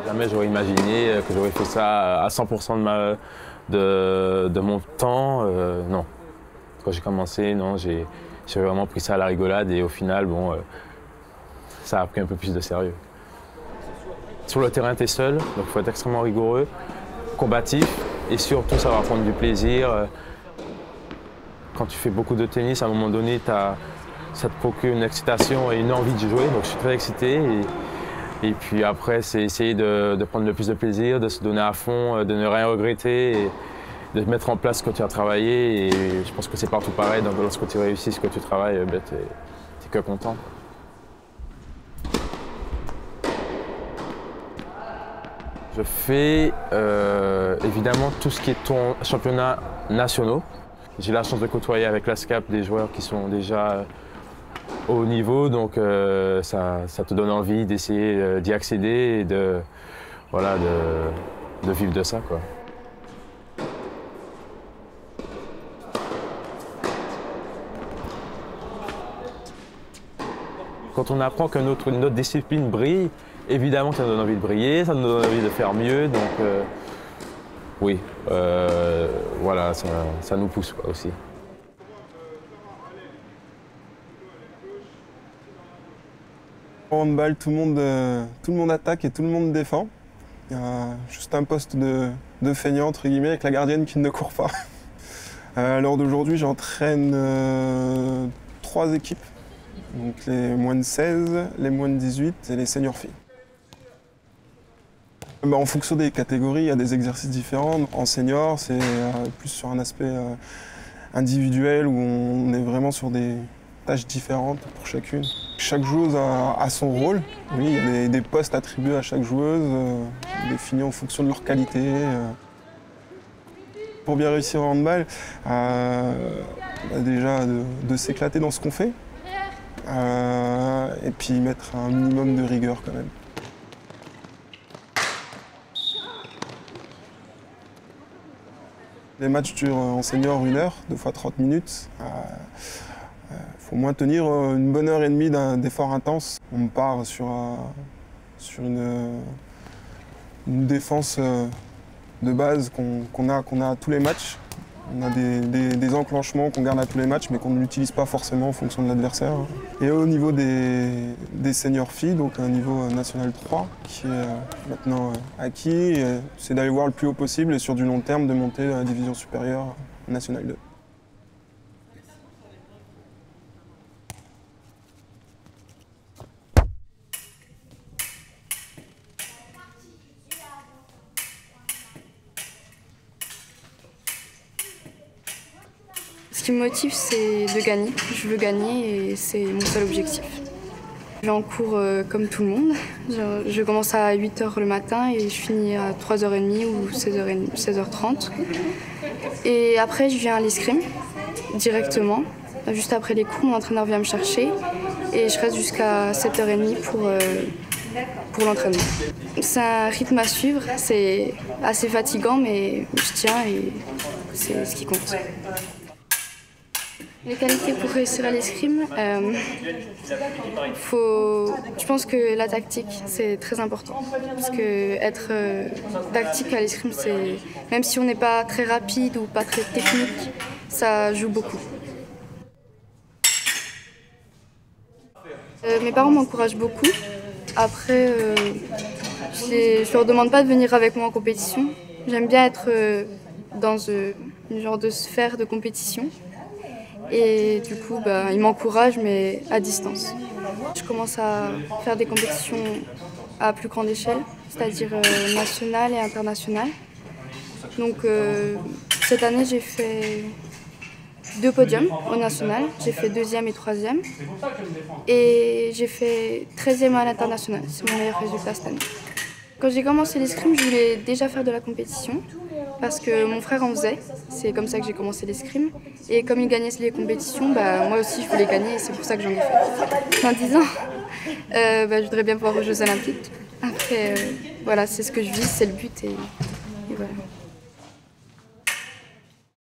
Jamais j'aurais imaginé que j'aurais fait ça à 100% de mon temps. Non. Quand j'ai commencé, non, j'ai vraiment pris ça à la rigolade et au final, bon, ça a pris un peu plus de sérieux. Sur le terrain, tu es seul, donc il faut être extrêmement rigoureux, combatif et surtout savoir prendre du plaisir. Quand tu fais beaucoup de tennis, à un moment donné, ça te procure une excitation et une envie de jouer, donc je suis très excité. Et puis après, c'est essayer de prendre le plus de plaisir, de se donner à fond, de ne rien regretter, et de mettre en place ce que tu as travaillé. Et je pense que c'est partout pareil, donc lorsque tu réussis ce que tu travailles, ben, tu n'es que content. Je fais évidemment tout ce qui est championnats nationaux. J'ai la chance de côtoyer avec l'ASCAP des joueurs qui sont déjà au haut niveau, donc ça te donne envie d'essayer d'y accéder et de vivre de ça, quoi. Quand on apprend qu'une autre discipline brille, évidemment que ça nous donne envie de briller, ça nous donne envie de faire mieux, donc oui, voilà, ça nous pousse quoi, aussi. Au handball, tout le monde attaque et tout le monde défend. Il y a juste un poste de feignant, entre guillemets, avec la gardienne qui ne court pas. À l'heure d'aujourd'hui, j'entraîne 3 équipes. Donc les moins de 16, les moins de 18 et les seniors filles. En fonction des catégories, il y a des exercices différents. En senior, c'est plus sur un aspect individuel où on est vraiment sur des tâches différentes pour chacune. Chaque joueuse a son rôle. Oui, il y a des postes attribués à chaque joueuse, définis en fonction de leur qualité. Pour bien réussir au handball, déjà de s'éclater dans ce qu'on fait et puis mettre un minimum de rigueur quand même. Les matchs durent en senior 1 heure, 2 fois 30 minutes. Faut au moins tenir une bonne heure et demie d'effort intense. On part sur une défense de base qu'on a à tous les matchs. On a des enclenchements qu'on garde à tous les matchs, mais qu'on n'utilise pas forcément en fonction de l'adversaire. Et au niveau des seniors filles, donc un niveau national 3, qui est maintenant acquis, c'est d'aller voir le plus haut possible et sur du long terme de monter à la division supérieure nationale 2. Ce qui me motive, c'est de gagner. Je veux gagner et c'est mon seul objectif. Je vais en cours comme tout le monde. Je commence à 8 h le matin et je finis à 3 h 30 ou 16h30. Et après, je viens à l'escrime directement. Juste après les cours, mon entraîneur vient me chercher et je reste jusqu'à 7 h 30 pour l'entraînement. C'est un rythme à suivre, c'est assez fatigant, mais je tiens et c'est ce qui compte. Les qualités pour réussir à l'escrime, je pense que la tactique, c'est très important. Parce que être tactique à l'escrime, même si on n'est pas très rapide ou pas très technique, ça joue beaucoup. Mes parents m'encouragent beaucoup. Après, je ne leur demande pas de venir avec moi en compétition. J'aime bien être dans une genre de sphère de compétition. Et du coup, ils m'encouragent, mais à distance. Je commence à faire des compétitions à plus grande échelle, c'est-à-dire nationale et internationale. Donc cette année, j'ai fait 2 podiums au national. J'ai fait 2e et 3e. Et j'ai fait 13e à l'international. C'est mon meilleur résultat cette année. Quand j'ai commencé l'escrime, je voulais déjà faire de la compétition. Parce que mon frère en faisait, c'est comme ça que j'ai commencé l'escrime. Et comme il gagnait les compétitions, moi aussi je voulais gagner et c'est pour ça que j'en ai fait. Dans 10 ans, je voudrais bien pouvoir aux Jeux Olympiques. Après, voilà, c'est ce que je vis, c'est le but et voilà.